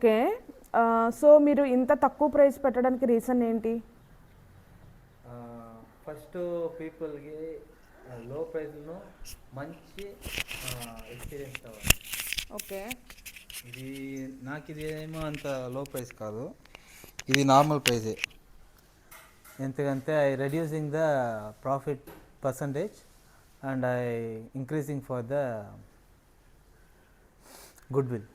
Okay. So మీరు ఇంత తక్కువ ప్రైస్ పెట్టడానికి రీజన్ ఏంటి? ఫస్ట్ పీపుల్కి లో ప్రైస్లో మంచి ఎక్స్పీరియన్స్ కావాలి. ఓకే. ఇది నాకు ఇది ఏమో అంత లో ప్రైస్ కాదు, ఇది నార్మల్ ప్రైజే. ఎందుకంటే I reducing the profit percentage and I increasing for the good will.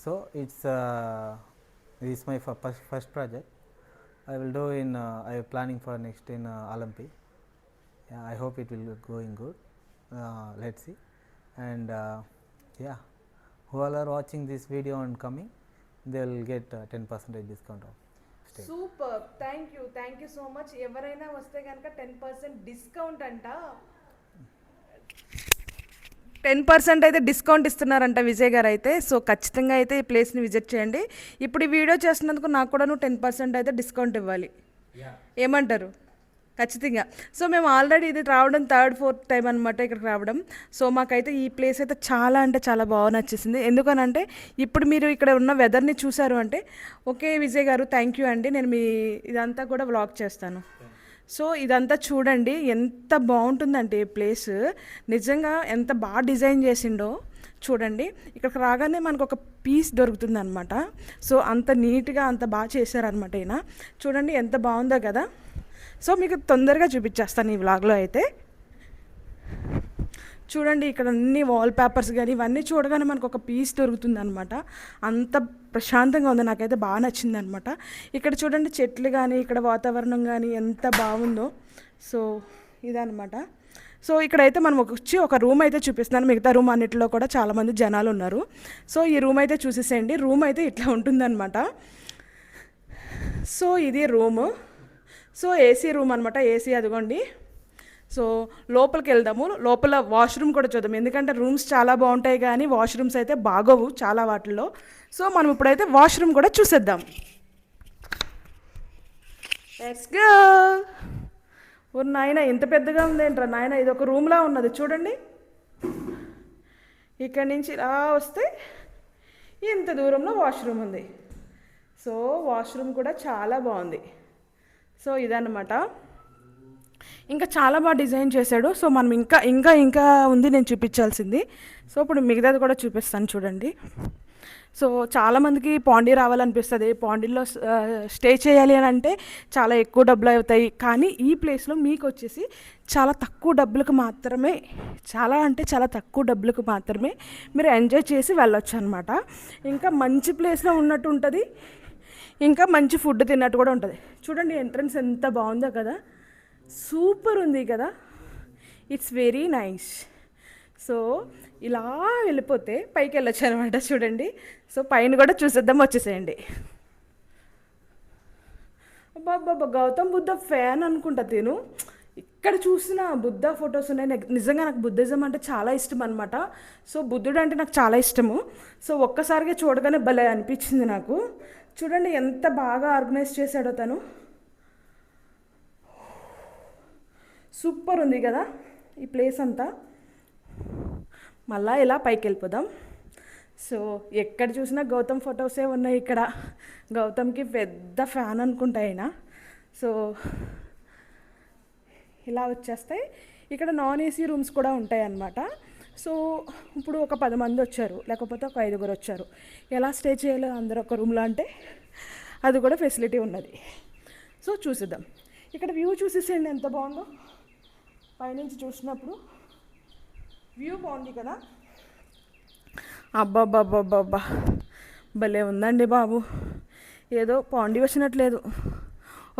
So it's my first project. I will do in I am planning for next in Olympic. Yeah, I hope it will going good. Let's see. And yeah, who all are watching this video and coming, they will get 10% discount off. Super, thank you so much. ఎవరైనా వస్తే కనుక 10% discount అంట. 10% అయితే discount ఇస్తున్నారంట Vijay గారు అయితే. So ఖచ్చితంగా అయితే ఈ ప్లేస్ని విజిట్ చేయండి. ఇప్పుడు ఈ వీడియో చేస్తున్నందుకు నాకు కూడా నువ్వు 10% అయితే డిస్కౌంట్ ఇవ్వాలి. ఏమంటారు? ఖచ్చితంగా. సో మేము ఆల్రెడీ ఇది రావడం 3rd 4th టైం అనమాట ఇక్కడికి రావడం. సో మాకైతే ఈ ప్లేస్ అయితే చాలా అంటే చాలా బాగా నచ్చేసింది. ఎందుకనంటే ఇప్పుడు మీరు ఇక్కడ ఉన్న వెదర్ని చూసారు అంటే ఓకే విజయ్ గారు థ్యాంక్ యూ అండి, నేను మీ ఇదంతా కూడా వ్లాగ్ చేస్తాను. సో ఇదంతా చూడండి ఎంత బాగుంటుందంటే ఈ ప్లేస్ నిజంగా ఎంత బాగా డిజైన్ చేసిండో చూడండి. ఇక్కడికి రాగానే మనకు ఒక పీస్ దొరుకుతుంది అనమాట. సో అంత నీట్గా అంత బాగా చేశారనమాట ఈయన. చూడండి ఎంత బాగుందో కదా. సో మీకు తొందరగా చూపించేస్తాను ఈ వ్లాగ్లో అయితే. చూడండి ఇక్కడ అన్ని వాల్ పేపర్స్ కానీ ఇవన్నీ చూడగానే మనకు ఒక పీస్ దొరుకుతుంది అనమాట. అంత ప్రశాంతంగా ఉంది, నాకైతే బాగా నచ్చింది అనమాట. ఇక్కడ చూడండి చెట్లు కానీ ఇక్కడ వాతావరణం కానీ ఎంత బాగుందో. సో ఇదనమాట. సో ఇక్కడైతే మనం వచ్చి ఒక రూమ్ అయితే చూపిస్తున్నాను. మిగతా రూమ్ అన్నిటిలో కూడా చాలామంది జనాలు ఉన్నారు. సో ఈ రూమ్ అయితే చూసేసేయండి. రూమ్ అయితే ఇట్లా ఉంటుందన్నమాట. సో ఇది రూము. సో ఏసీ రూమ్ అనమాట. ఏసీ అదిగోండి. సో లోపలికి వెళ్దాము. లోపల వాష్రూమ్ కూడా చూద్దాం, ఎందుకంటే రూమ్స్ చాలా బాగుంటాయి కానీ వాష్రూమ్స్ అయితే బాగోవు చాలా వాటిల్లో. సో మనం ఇప్పుడైతే వాష్రూమ్ కూడా చూసేద్దాం. Let's go. ఓ నాయన ఎంత పెద్దగా ఉందేంట్రా నాయన, ఇది ఒక రూమ్లా ఉన్నది చూడండి. ఇక్కడి నుంచి ఇలా వస్తే ఇంత దూరంలో వాష్రూమ్ ఉంది. సో వాష్రూమ్ కూడా చాలా బాగుంది. సో ఇదన్నమాట. ఇంకా చాలా బాగా డిజైన్ చేశాడు. సో మనం ఇంకా ఇంకా ఇంకా ఉంది నేను చూపించాల్సింది. సో ఇప్పుడు మిగతాది కూడా చూపిస్తాను చూడండి. సో చాలామందికి పాండీ రావాలనిపిస్తుంది. పాండీలో స్టే చేయాలి అని అంటే చాలా ఎక్కువ డబ్బులు అవుతాయి. కానీ ఈ ప్లేస్లో మీకు వచ్చేసి చాలా తక్కువ డబ్బులకు మాత్రమే, చాలా అంటే చాలా తక్కువ డబ్బులకు మాత్రమే మీరు ఎంజాయ్ చేసి వెళ్ళొచ్చు అనమాట. ఇంకా మంచి ప్లేస్లో ఉన్నట్టు ఉంటుంది, ఇంకా మంచి ఫుడ్ తిన్నట్టు కూడా ఉంటుంది. చూడండి ఎంట్రన్స్ ఎంత బాగుందో కదా, సూపర్ ఉంది కదా. It's very nice. సో ఇలా వెళ్ళిపోతే పైకి వెళ్ళొచ్చు అనమాట. చూడండి. సో పైన కూడా చూసేద్దాం, వచ్చేసేయండి. అబ్బా గౌతమ్ బుద్ధ ఫ్యాన్ అనుకుంటా తిను. ఇక్కడ చూసిన బుద్ధ ఫొటోస్ ఉన్నాయి. నిజంగా నాకు బుద్ధిజం అంటే చాలా ఇష్టం అనమాట. సో బుద్ధుడు అంటే నాకు చాలా ఇష్టము. సో ఒక్కసారిగా చూడగానే భలే అనిపించింది నాకు. చూడండి ఎంత బాగా ఆర్గనైజ్ చేశాడో తను. సూపర్ ఉంది కదా ఈ ప్లేస్ అంతా. మళ్ళా ఇలా పైకి వెళ్ళిపోదాం. సో ఎక్కడ చూసినా గౌతమ్ ఫొటోసే ఉన్నాయి ఇక్కడ. గౌతమ్కి పెద్ద ఫ్యాన్ అనుకుంటా ఆయన. సో ఇలా వచ్చేస్తాయి. ఇక్కడ నాన్ ఏసీ రూమ్స్ కూడా ఉంటాయి అన్నమాట. సో ఇప్పుడు ఒక 10 మంది వచ్చారు, లేకపోతే ఒక 5గురు వచ్చారు, ఎలా స్టే చేయాలో అందరూ ఒక రూమ్లో అంటే అది కూడా ఫెసిలిటీ ఉన్నది. సో చూసిద్దాం. ఇక్కడ వ్యూ చూసేసేయండి ఎంత బాగుందో. పైనుంచి చూసినప్పుడు వ్యూ బాగుంది కదా. అబ్బాబ్బాబ్బాబ్బా భలే ఉందండి బాబు. ఏదో పాండి వచ్చినట్లేదు,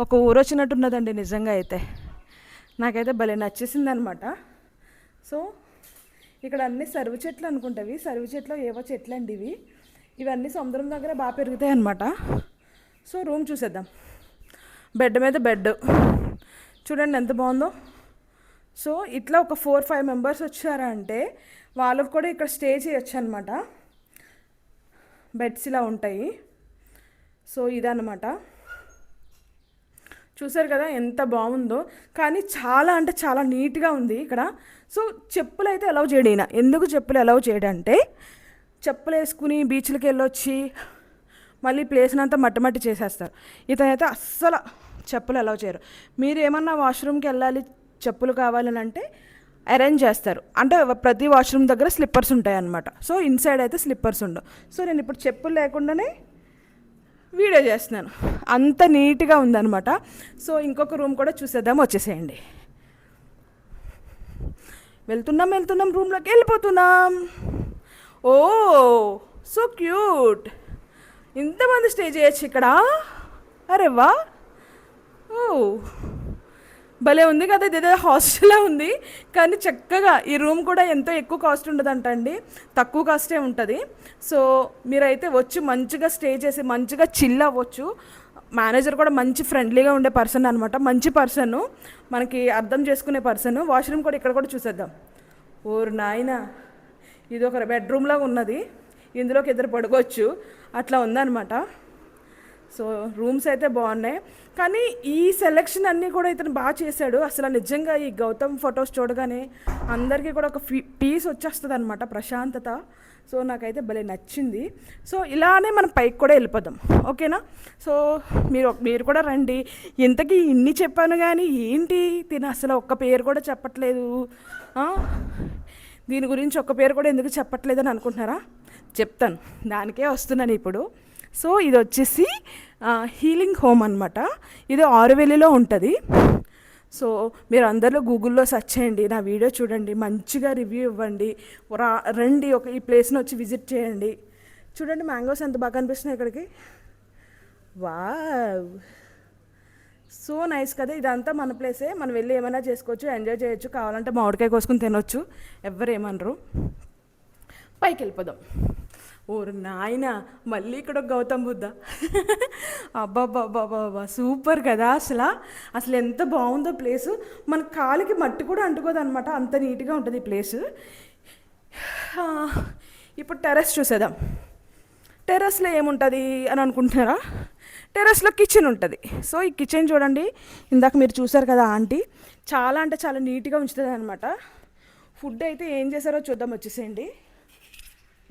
ఒక ఊరు వచ్చినట్టున్నదండి నిజంగా. అయితే నాకైతే భలే నచ్చేసింది అనమాట. సో ఇక్కడ అన్ని సరువు చెట్లు అనుకుంటావి. సరువు చెట్లు ఏవో చెట్లు అండి ఇవి. ఇవన్నీ సముద్రం దగ్గర బాగా పెరుగుతాయి అన్నమాట. సో రూమ్ చూసేద్దాం. బెడ్ మీద బెడ్ చూడండి ఎంత బాగుందో. సో ఇట్లా ఒక 4-5 మెంబర్స్ వచ్చారా అంటే వాళ్ళకు కూడా ఇక్కడ స్టే చేయొచ్చు అనమాట. బెడ్స్ ఇలా ఉంటాయి. సో ఇదన్నమాట. చూసారు కదా ఎంత బాగుందో. కానీ చాలా అంటే చాలా నీట్గా ఉంది ఇక్కడ. సో చెప్పులు అయితే అలౌ చేయడు ఈయన. ఎందుకు చెప్పులు అలౌ చేయడంటే చెప్పులు వేసుకుని బీచ్లకి వెళ్ళొచ్చి మళ్ళీ ప్లేస్ని అంతా మట్టి చేసేస్తారు. ఇతనైతే అస్సలు చెప్పులు అలౌ చేయరు. మీరు ఏమన్నా వాష్రూమ్కి వెళ్ళాలి చెప్పులు కావాలని అంటే అరేంజ్ చేస్తారు. అంటే ప్రతి వాష్రూమ్ దగ్గర స్లిప్పర్స్ ఉంటాయి అన్నమాట. సో ఇన్సైడ్ అయితే స్లిప్పర్స్ ఉండవు. సో నేను ఇప్పుడు చెప్పులు లేకుండానే వీడియో చేస్తున్నాను. అంత నీట్గా ఉందన్నమాట. సో ఇంకొక రూమ్ కూడా చూసేద్దాం, వచ్చేసేయండి. వెళ్తున్నాం రూమ్లోకి వెళ్ళిపోతున్నాం. ఓ సో క్యూట్, ఇంతమంది స్టే చేయొచ్చు ఇక్కడ. అరే వా, ఓ భలే ఉంది కదా, ఇదేదో హాస్టల్లో ఉంది. కానీ చక్కగా ఈ రూమ్ కూడా ఎంతో ఎక్కువ కాస్ట్ ఉండదంట అండి, తక్కువ కాస్టే ఉంటుంది. సో మీరైతే వచ్చి మంచిగా స్టే చేసి మంచిగా చిల్ అవ్వచ్చు. మేనేజర్ కూడా మంచి ఫ్రెండ్లీగా ఉండే పర్సన్ అనమాట, మంచి పర్సన్, మనకి అర్థం చేసుకునే పర్సన్. వాష్రూమ్ కూడా ఇక్కడ కూడా చూసేద్దాం. ఓరు నాయన, ఇది ఒక బెడ్రూమ్లాగా ఉన్నది, ఇందులోకి ఇద్దరు పడుకోవచ్చు, అట్లా ఉందన్నమాట. సో రూమ్స్ అయితే బాగున్నాయి. కానీ ఈ సెలెక్షన్ అన్నీ కూడా ఇతను బాగా చేశాడు. అసలు నిజంగా ఈ గౌతమ్ ఫొటోస్ చూడగానే అందరికీ కూడా ఒక పీస్ వచ్చేస్తుంది అనమాట, ప్రశాంతత. సో నాకైతే భలే నచ్చింది. సో ఇలానే మనం పైకి కూడా వెళ్ళిపోదాం, ఓకేనా? సో మీరు కూడా రండి. ఇంతకీ ఇన్ని చెప్పాను కానీ ఏంటి తిన అసలు ఒక్క పేరు కూడా చెప్పట్లేదు, దీని గురించి ఒక్క పేరు కూడా ఎందుకు చెప్పట్లేదని అనుకుంటున్నారా? చెప్తాను, దానికే వస్తున్నాను ఇప్పుడు. సో ఇది వచ్చేసి హీలింగ్ హోమ్ అనమాట. ఇది ఆరువెల్లిలో ఉంటుంది. సో మీరు అందరిలో గూగుల్లో సెర్చ్ చేయండి, నా వీడియో చూడండి, మంచిగా రివ్యూ ఇవ్వండి, రండి ఈ ప్లేస్ని వచ్చి విజిట్ చేయండి. చూడండి మ్యాంగోస్ ఎంత బాగా అనిపిస్తున్నాయి ఇక్కడికి. వావ్, సో నైస్ కదా. ఇదంతా మన ప్లేసే, మనం వెళ్ళి ఏమైనా చేసుకోవచ్చు, ఎంజాయ్ చేయొచ్చు, కావాలంటే మామిడికాయ కోసుకుని తినొచ్చు, ఎవ్వరేమనరు. పైకి వెళ్ళిపోదాం. ఓరు నాయన, మళ్ళీ ఇక్కడ గౌతమ్ బుద్ధ. అబ్బాబ్బాబ్బాబ్బా, సూపర్ కదా. అసలు ఎంత బాగుందో ప్లేసు. మన కాలికి మట్టి కూడా అంటుకోదు అనమాట, అంత నీట్గా ఉంటుంది ఈ ప్లేసు. ఇప్పుడు టెర్రస్ చూసేద్దాం. టెర్రస్లో ఏముంటుంది అని అనుకుంటున్నారా? టెర్రస్లో కిచెన్ ఉంటుంది. సో ఈ కిచెన్ చూడండి, ఇందాక మీరు చూసారు కదా ఆంటీ, చాలా అంటే చాలా నీట్గా ఉంచుతుంది అనమాట. ఫుడ్ అయితే ఏం చేశారో చూద్దాం, వచ్చేసేయండి.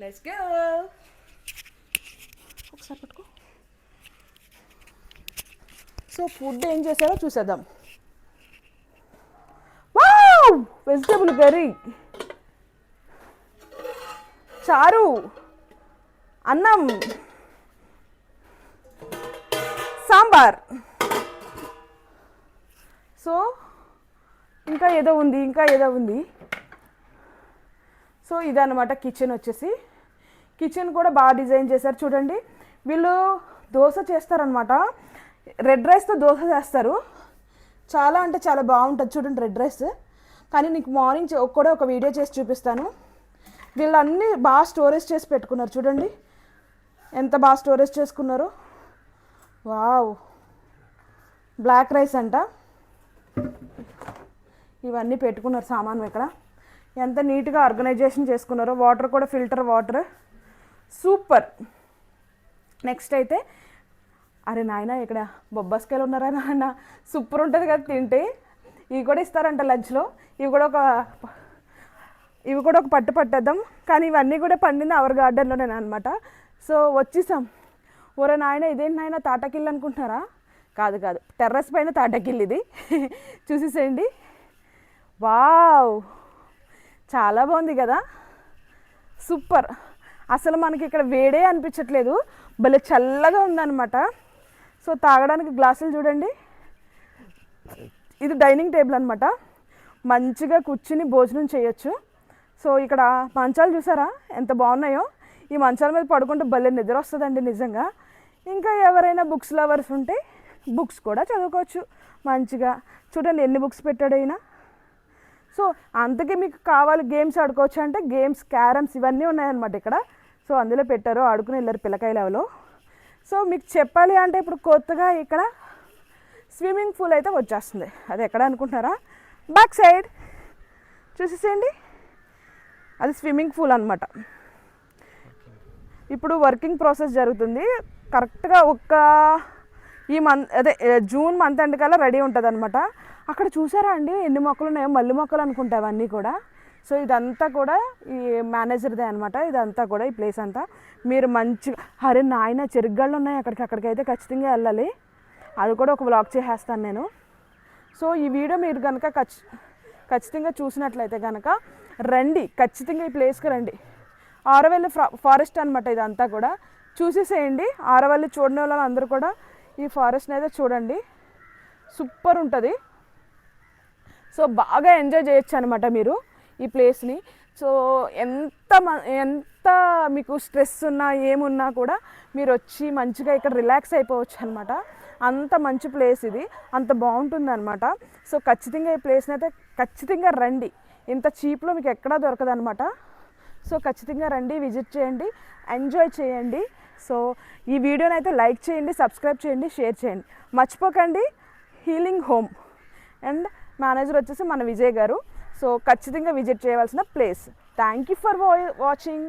Let's go. ఒకసారి పట్టుకో. సో ఫుడ్ ఏం చేశారో చూసేద్దాం. వావ్, వెజిటబుల్ కర్రీ, చారు, అన్నం, సాంబార్. సో ఇంకా ఏదో ఉంది. సో ఇదన్నమాట కిచెన్ వచ్చేసి. కిచెన్ కూడా బాగా డిజైన్ చేశారు చూడండి. వీళ్ళు దోశ చేస్తారనమాట, రెడ్ రైస్తో దోశ చేస్తారు. చాలా అంటే చాలా బాగుంటుంది చూడండి రెడ్ రైస్. కానీ నీకు మార్నింగ్ కూడా ఒక వీడియో చేసి చూపిస్తాను. వీళ్ళు అన్నీ బాగా స్టోరేజ్ చేసి పెట్టుకున్నారు చూడండి, ఎంత బాగా స్టోరేజ్ చేసుకున్నారు. వావ్, బ్లాక్ రైస్ అంట, ఇవన్నీ పెట్టుకున్నారు సామాను ఇక్కడ. ఎంత నీట్గా ఆర్గనైజేషన్ చేసుకున్నారో. వాటర్ కూడా ఫిల్టర్ వాటర్, సూపర్. నెక్స్ట్ అయితే, అరే నాయన ఇక్కడ బొబ్బాస్కాయలు ఉన్నారా నాన్న, సూపర్ ఉంటుంది కదా తింటే. ఇవి కూడా ఇస్తారంట లంచ్లో. ఇవి కూడా ఒక పట్టు పట్టేద్దాం. కానీ ఇవన్నీ కూడా పండింది అవర్ గార్డెన్లోనే అనమాట. సో వచ్చేసాం. ఓరే నాయన, ఇదేంటి నాయన తాటాకిల్లు అనుకుంటున్నారా? కాదు, టెర్రస్ పైన తాటాకిల్లు ఇది. చూసేసేయండి. వావ్, చాలా బాగుంది కదా, సూపర్. అసలు మనకి ఇక్కడ వేడే అనిపించట్లేదు, భలే చల్లగా ఉందన్నమాట. సో తాగడానికి గ్లాసులు చూడండి. ఇది డైనింగ్ టేబుల్ అనమాట, మంచిగా కూర్చుని భోజనం చేయొచ్చు. సో ఇక్కడ మంచాలు చూసారా ఎంత బాగున్నాయో. ఈ మంచాల మీద పడుకుంటే భలే నిద్ర వస్తుందండి నిజంగా. ఇంకా ఎవరైనా బుక్స్ లవర్స్ ఉంటే బుక్స్ కూడా చదువుకోవచ్చు మంచిగా. చూడండి ఎన్ని బుక్స్ పెట్టాడు అయినా. సో అంతకే మీకు కావాలి గేమ్స్ ఆడుకోవచ్చు అంటే గేమ్స్, క్యారమ్స్ ఇవన్నీ ఉన్నాయన్నమాట ఇక్కడ. సో అందులో పెట్టారు, ఆడుకుని వెళ్ళారు పిల్లకాయ లెవెల్లో. సో మీకు చెప్పాలి అంటే ఇప్పుడు కొత్తగా ఇక్కడ స్విమ్మింగ్ పూల్ అయితే వచ్చేస్తుంది. అది ఎక్కడ అనుకుంటున్నారా? బ్యాక్ సైడ్ చూసేసేయండి, అది స్విమ్మింగ్ పూల్ అనమాట. ఇప్పుడు వర్కింగ్ ప్రాసెస్ జరుగుతుంది. కరెక్ట్గా ఈ మంత్, అదే జూన్ మంత్ ఎండ్ కల్లా రెడీ ఉంటుంది అనమాట. అక్కడ చూసారా అండి ఎన్ని మొక్కలు ఉన్నాయో, మల్లి మొక్కలు అనుకుంటా అవన్నీ కూడా. సో ఇదంతా కూడా ఈ మేనేజర్దే అనమాట. ఇదంతా కూడా ఈ ప్లేస్ అంతా మీరు మంచిగా అరే నాయన చెరుగ్గాళ్ళు ఉన్నాయి అక్కడికైతే ఖచ్చితంగా వెళ్ళాలి. అది కూడా ఒక వ్లాగ్ చేసేస్తాను నేను. సో ఈ వీడియో మీరు కనుక ఖచ్చితంగా చూసినట్లయితే కనుక రండి, ఖచ్చితంగా ఈ ప్లేస్కి రండి. ఆరవల్లి ఫారెస్ట్ అనమాట ఇదంతా కూడా చూసేసేయండి. ఆరవల్లి చూడని వాళ్ళు అందరూ కూడా ఈ ఫారెస్ట్ని అయితే చూడండి, సూపర్ ఉంటుంది. సో బాగా ఎంజాయ్ చేయొచ్చు అనమాట మీరు ఈ ప్లేస్ని. సో ఎంత మీకు స్ట్రెస్ ఉన్నా ఏమున్నా కూడా మీరు వచ్చి మంచిగా ఇక్కడ రిలాక్స్ అయిపోవచ్చు అనమాట. అంత మంచి ప్లేస్ ఇది, అంత బాగుంటుంది అనమాట. సో ఖచ్చితంగా ఈ ప్లేస్ని అయితే ఖచ్చితంగా రండి. ఇంత చీప్లో మీకు ఎక్కడా దొరకదు అనమాట. సో ఖచ్చితంగా రండి, విజిట్ చేయండి, ఎంజాయ్ చేయండి. సో ఈ వీడియోని అయితే లైక్ చేయండి, సబ్స్క్రైబ్ చేయండి, షేర్ చేయండి. మర్చిపోకండి హీలింగ్ హోమ్ అండ్ మేనేజర్ వచ్చేసి మన విజయ్ గారు. సో ఖచ్చితంగా విజిట్ చేయవలసిన place. Thank you for watching.